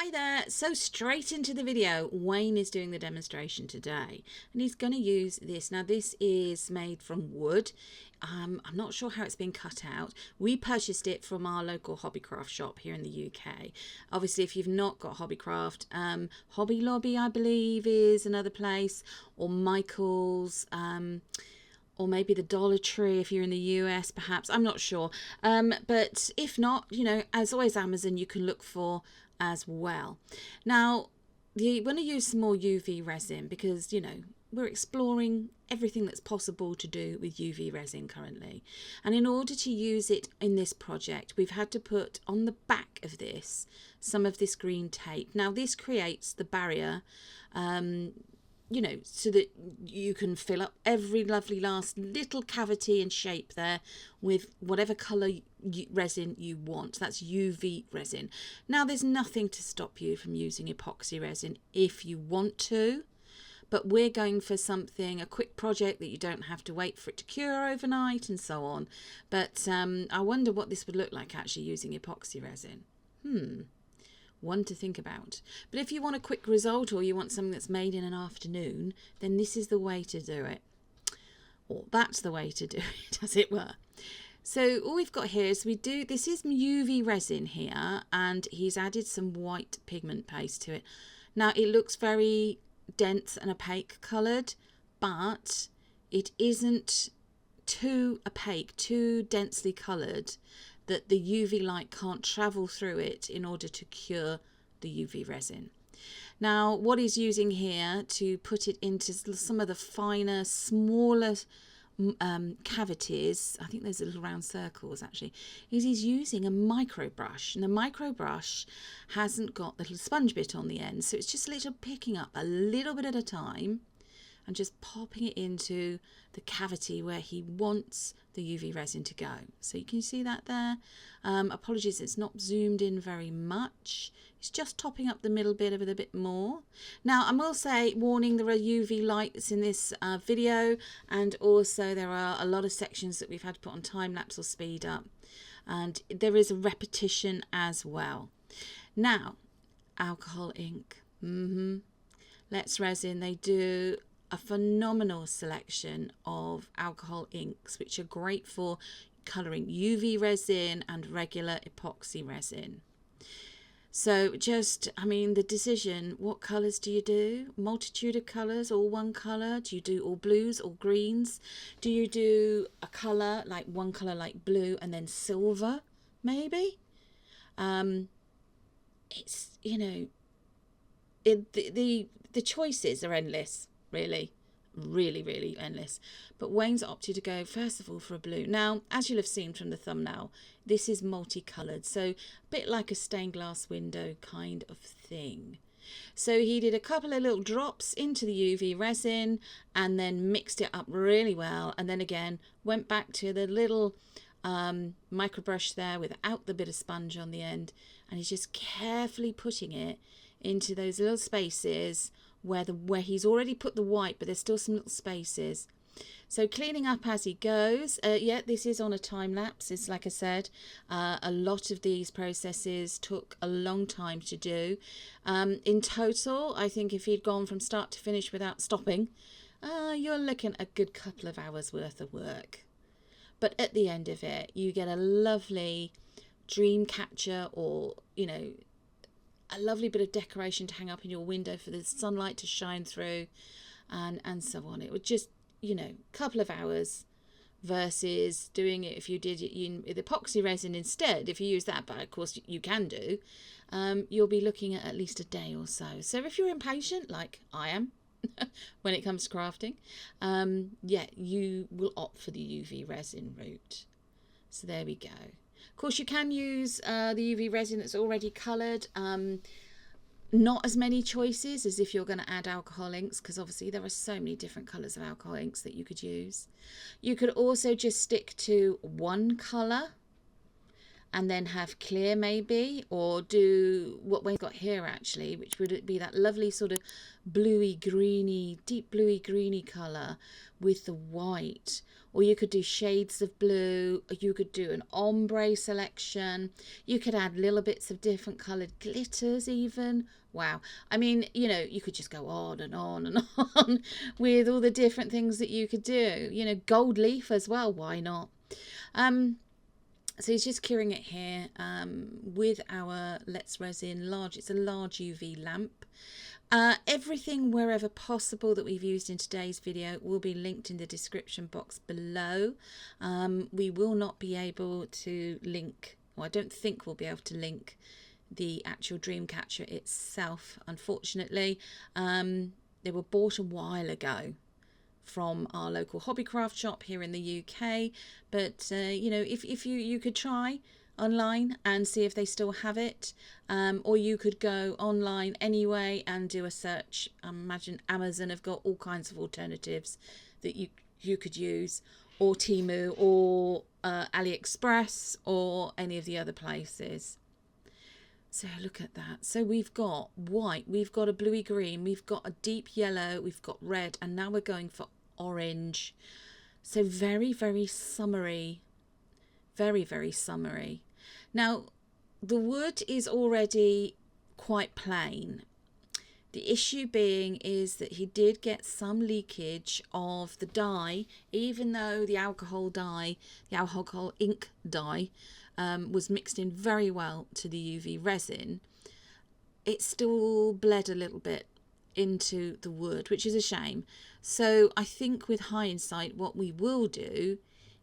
Hi there, so straight into the video. Wayne is doing the demonstration today and he's going to use this. Now this is made from wood. I'm not sure how it's been cut out. We purchased it from our local hobbycraft shop here in the UK. Obviously if you've not got hobbycraft, Hobby Lobby I believe is another place, or Michael's, or maybe the Dollar Tree if you're in the US perhaps, I'm not sure. But if not, you know, as always Amazon you can look for as well. Now, you want to use some more UV resin because, you know, we're exploring everything that's possible to do with UV resin currently. And in order to use it in this project, we've had to put on the back of this some of this green tape. Now, this creates the barrier, you know, so that you can fill up every lovely last little cavity and shape there with whatever colour resin you want. That's UV resin. Now there's nothing to stop you from using epoxy resin if you want to, but we're going for something, a quick project that you don't have to wait for it to cure overnight and so on. But I wonder what this would look like actually using epoxy resin. One to think about. But if you want a quick result or you want something that's made in an afternoon, then this is the way to do it. Or that's the way to do it, as it were. So all we've got here is this is UV resin here, and he's added some white pigment paste to it. Now it looks very dense and opaque coloured, but it isn't too opaque, too densely coloured that the UV light can't travel through it in order to cure the UV resin. Now what he's using here to put it into some of the finer, smaller cavities, I think those are little round circles actually, is he's using a micro brush, and the micro brush hasn't got the little sponge bit on the end, so it's just picking up a little bit at a time and just popping it into the cavity where he wants the UV resin to go. So you can see that there. Apologies, it's not zoomed in very much. It's just topping up the middle bit of it a bit more. Now I will say, warning, there are UV lights in this video, and also there are a lot of sections that we've had to put on time lapse or speed up, and there is a repetition as well. Now, alcohol ink. Let's Resin, they do a phenomenal selection of alcohol inks which are great for colouring UV resin and regular epoxy resin. So just, I mean, the decision, what colours do you do? Multitude of colours, all one colour? Do you do all blues, all greens? Do you do a colour, like one colour like blue and then silver maybe? It's, you know, the choices are endless. Really endless. But Wayne's opted to go first of all for a blue. Now, as you'll have seen from the thumbnail, this is multicoloured, so a bit like a stained glass window kind of thing. So he did a couple of little drops into the UV resin and then mixed it up really well, and then again went back to the little micro brush there without the bit of sponge on the end, and he's just carefully putting it into those little spaces where he's already put the white, but there's still some little spaces. So cleaning up as he goes. Yeah, this is on a time lapse. It's like I said, a lot of these processes took a long time to do. In total, I think if he'd gone from start to finish without stopping, you're looking at a good couple of hours worth of work. But at the end of it, you get a lovely Dreamcatcher, or, you know, a lovely bit of decoration to hang up in your window for the sunlight to shine through, and so on. It would just, you know, a couple of hours versus doing it if you did it in with epoxy resin instead. If you use that, but of course you can do, you'll be looking at least a day or so. So if you're impatient like I am when it comes to crafting, yeah, you will opt for the UV resin route. So there we go. Of course, you can use the UV resin that's already coloured. Not as many choices as if you're going to add alcohol inks, because obviously there are so many different colours of alcohol inks that you could use. You could also just stick to one colour and then have clear maybe, or do what we've got here actually, which would be that lovely sort of bluey greeny, deep bluey greeny colour with the white. Or you could do shades of blue, or you could do an ombre selection. You could add little bits of different coloured glitters even. Wow. I mean, you know, you could just go on and on and on with all the different things that you could do. You know, gold leaf as well, why not? So he's just curing it here with our Let's Resin large. It's a large UV lamp. Everything wherever possible that we've used in today's video will be linked in the description box below. We will not be able to link, or I don't think we'll be able to link the actual Dreamcatcher itself, unfortunately. They were bought a while ago from our local hobbycraft shop here in the UK, but you know, if you could try online and see if they still have it, or you could go online anyway and do a search. I imagine Amazon have got all kinds of alternatives that you could use, or Temu, or AliExpress, or any of the other places. So look at that. So we've got white, we've got a bluey green, we've got a deep yellow, we've got red, and now we're going for orange. So very, very summery, very, very summery. Now the wood is already quite plain. The issue being is that he did get some leakage of the dye, even though the alcohol dye, the alcohol ink dye, was mixed in very well to the UV resin. It still bled a little bit into the wood, which is a shame. So I think with hindsight, what we will do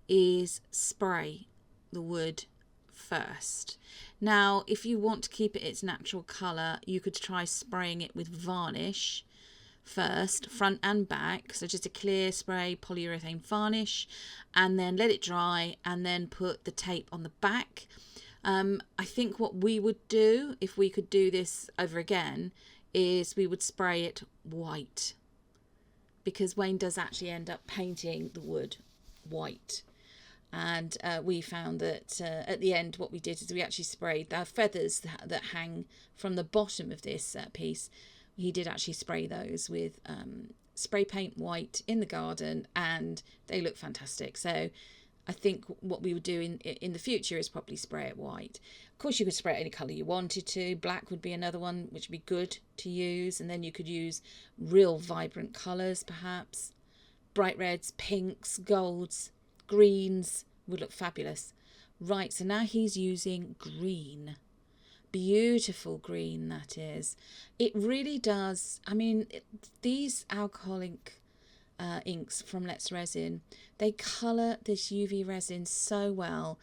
is spray the wood first. Now, if you want to keep it its natural colour, you could try spraying it with varnish first, front and back. So just a clear spray polyurethane varnish, and then let it dry, and then put the tape on the back. I think what we would do, if we could do this over again, is we would spray it white, because Wayne does actually end up painting the wood white. And we found that at the end what we did is we actually sprayed the feathers that hang from the bottom of this piece. He did actually spray those with spray paint white in the garden, and they look fantastic. So I think what we would do in the future is probably spray it white. Of course, you could spray it any colour you wanted to. Black would be another one which would be good to use, and then you could use real vibrant colours perhaps. Bright reds, pinks, golds, greens would look fabulous. Right, so now he's using green. Beautiful green, that is. It really does. I mean, these alcoholic inks from Let's Resin, they colour this UV resin so well.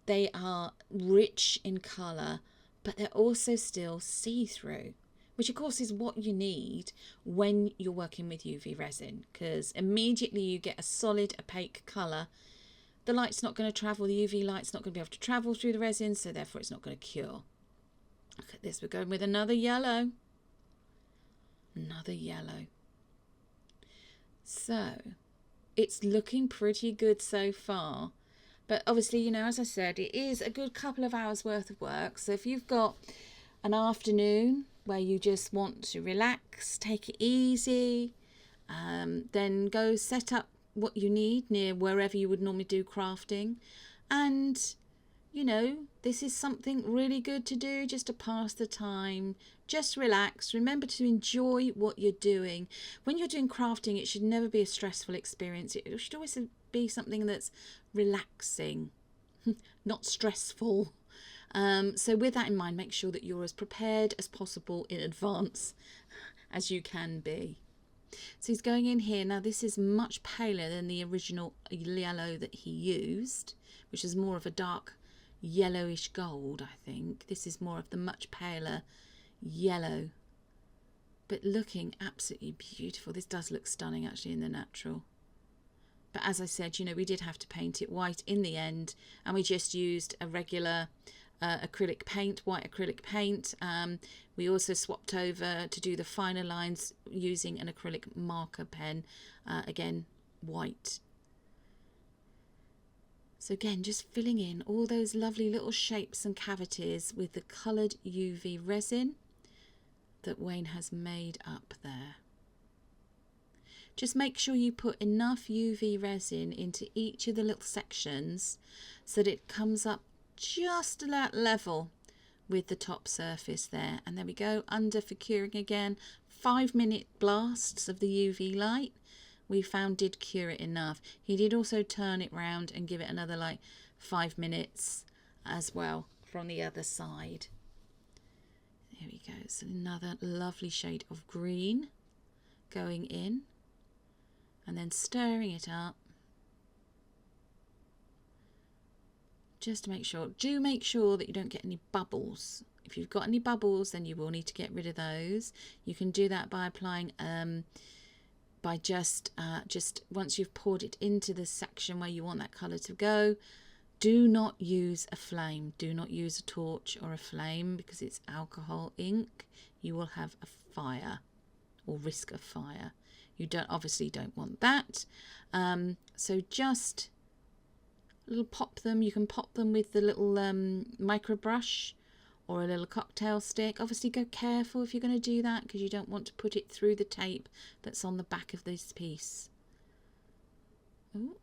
They are rich in colour, but they're also still see-through, which of course is what you need when you're working with UV resin, because immediately you get a solid opaque colour. The light's not going to travel, the UV light's not going to be able to travel through the resin, so therefore it's not going to cure. Look at this, we're going with another yellow. Another yellow. So it's looking pretty good so far. But obviously, you know, as I said, it is a good couple of hours worth of work. So if you've got an afternoon where you just want to relax, take it easy, then go set up what you need near wherever you would normally do crafting. And you know, this is something really good to do just to pass the time. Just relax. Remember to enjoy what you're doing. When you're doing crafting, it should never be a stressful experience. It should always be something that's relaxing, not stressful. So with that in mind, make sure that you're as prepared as possible in advance as you can be. So he's going in here. Now this is much paler than the original yellow that he used, which is more of a dark yellowish gold. I think this is more of the much paler yellow, but looking absolutely beautiful. This does look stunning actually in the natural, but as I said, you know, we did have to paint it white in the end, and we just used a regular acrylic paint, white acrylic paint. We also swapped over to do the finer lines using an acrylic marker pen, again white. So again, just filling in all those lovely little shapes and cavities with the coloured UV resin that Wayne has made up there. Just make sure you put enough UV resin into each of the little sections so that it comes up just at level with the top surface there. And there we go, under for curing again. 5-minute blasts of the UV light we found did cure it enough. He did also turn it round and give it another like 5 minutes as well from the other side. There we go. So another lovely shade of green going in and then stirring it up. Just to make sure, do make sure that you don't get any bubbles. If you've got any bubbles, then you will need to get rid of those. You can do that by applying by just once you've poured it into the section where you want that colour to go. Do not use a flame. Do not use a torch or a flame because it's alcohol ink. You will have a fire or risk of fire. You obviously don't want that. So just little pop them. You can pop them with the little micro brush or a little cocktail stick. Obviously go careful if you're going to do that because you don't want to put it through the tape that's on the back of this piece. Ooh.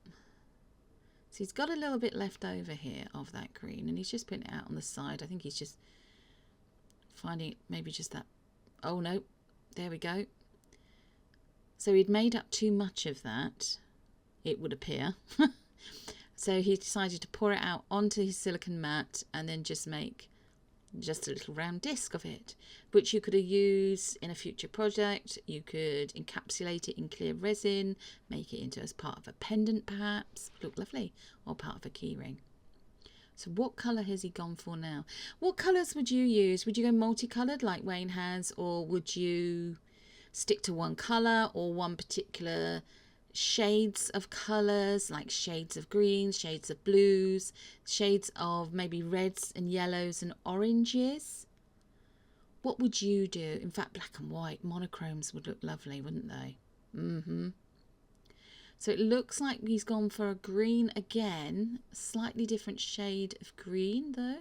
So he's got a little bit left over here of that green and he's just putting it out on the side. I think he's just finding maybe just that. Oh no, there we go. So he'd made up too much of that, it would appear. So he decided to pour it out onto his silicone mat and then just make just a little round disc of it, which you could have used in a future project. You could encapsulate it in clear resin, make it into as part of a pendant perhaps, look lovely, or part of a keyring. So what colour has he gone for now? What colours would you use? Would you go multicoloured like Wayne has, or would you stick to one colour or one particular shades of colours, like shades of greens, shades of blues, shades of maybe reds and yellows and oranges? What would you do? In fact, black and white monochromes would look lovely, wouldn't they? So it looks like he's gone for a green again, a slightly different shade of green though.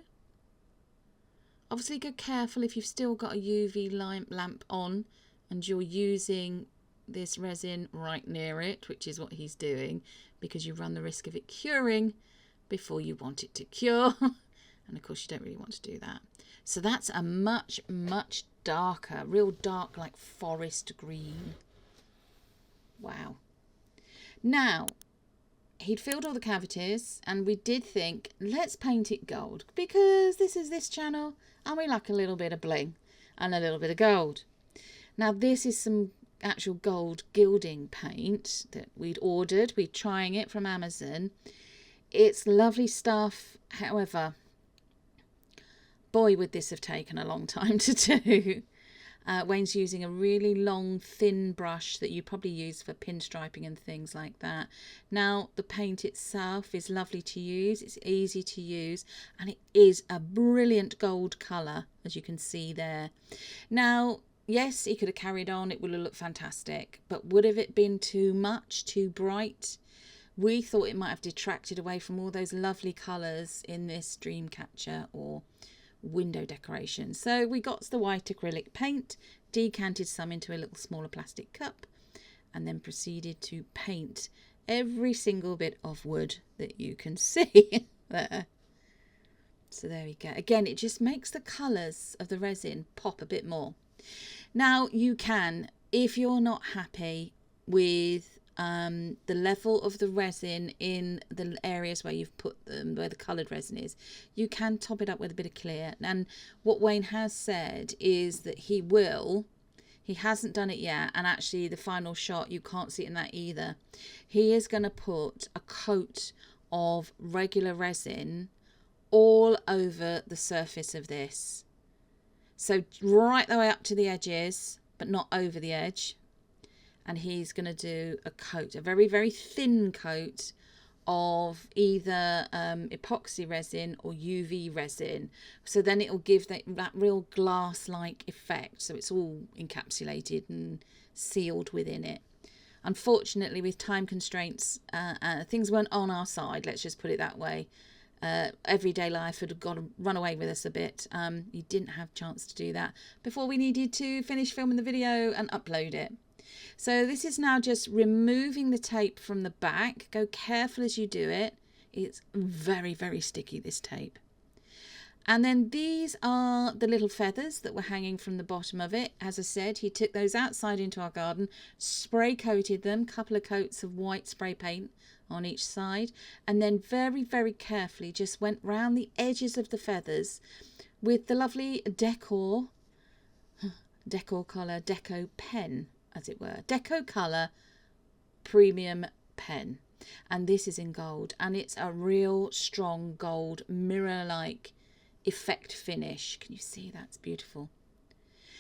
Obviously go careful if you've still got a UV lamp on and you're using this resin right near it, which is what he's doing, because you run the risk of it curing before you want it to cure. And of course you don't really want to do that. So that's a much darker, real dark, like forest green. Wow. Now he'd filled all the cavities and we did think, let's paint it gold because this is this channel and we like a little bit of bling and a little bit of gold. Now this is some actual gold gilding paint that we'd ordered. We're trying it from Amazon. It's lovely stuff. However, boy, would this have taken a long time to do. Wayne's using a really long, thin brush that you probably use for pinstriping and things like that. Now, the paint itself is lovely to use. It's easy to use, and it is a brilliant gold colour, as you can see there. Now, yes, he could have carried on. It would have looked fantastic. But would have it been too much, too bright? We thought it might have detracted away from all those lovely colours in this Dreamcatcher or window decoration. So we got the white acrylic paint, decanted some into a little smaller plastic cup, and then proceeded to paint every single bit of wood that you can see there. So there we go. Again, it just makes the colours of the resin pop a bit more. Now you can, if you're not happy with the level of the resin in the areas where you've put them, where the coloured resin is, you can top it up with a bit of clear. And what Wayne has said is that he hasn't done it yet, and actually the final shot you can't see it in that either. He is going to put a coat of regular resin all over the surface of this. So right the way up to the edges, but not over the edge. And he's going to do a coat, a very, very thin coat of either epoxy resin or UV resin. So then it'll give that real glass-like effect. So it's all encapsulated and sealed within it. unfortunately, with time constraints, things weren't on our side, let's just put it that way. Everyday life had got to run away with us a bit. You didn't have a chance to do that before we needed to finish filming the video and upload it. So this is now just removing the tape from the back. Go careful as you do it. It's very, very sticky, this tape. And then these are the little feathers that were hanging from the bottom of it. As I said, he took those outside into our garden, spray coated them, couple of coats of white spray paint on each side, and then very, very carefully just went round the edges of the feathers with the lovely decor colour, deco pen, as it were, deco colour premium pen. And this is in gold, and it's a real strong gold mirror-like effect finish. Can you see? That's beautiful.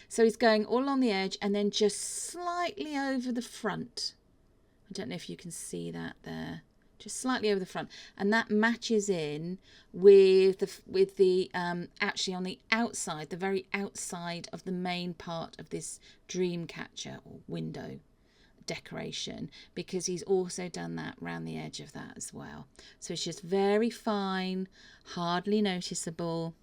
So he's going all on the edge and then just slightly over the front. I don't know if you can see that there, just slightly over the front, and that matches in with the actually on the outside, the very outside of the main part of this Dreamcatcher or window decoration, because he's also done that around the edge of that as well. So it's just very fine, hardly noticeable.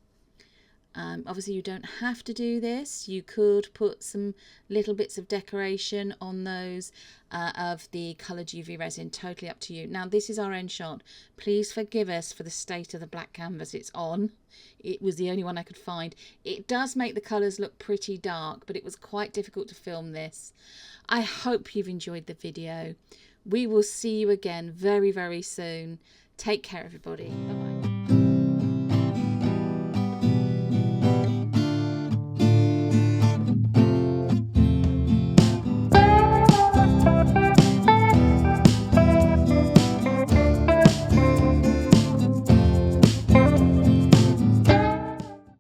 Obviously you don't have to do this. You could put some little bits of decoration on those of the coloured UV resin, totally up to you. Now this is our end shot. Please forgive us for the state of the black canvas it's on. It was the only one I could find. It does make the colours look pretty dark, but it was quite difficult to film this. I hope you've enjoyed the video. We will see you again very, very soon. Take care, everybody. Bye-bye.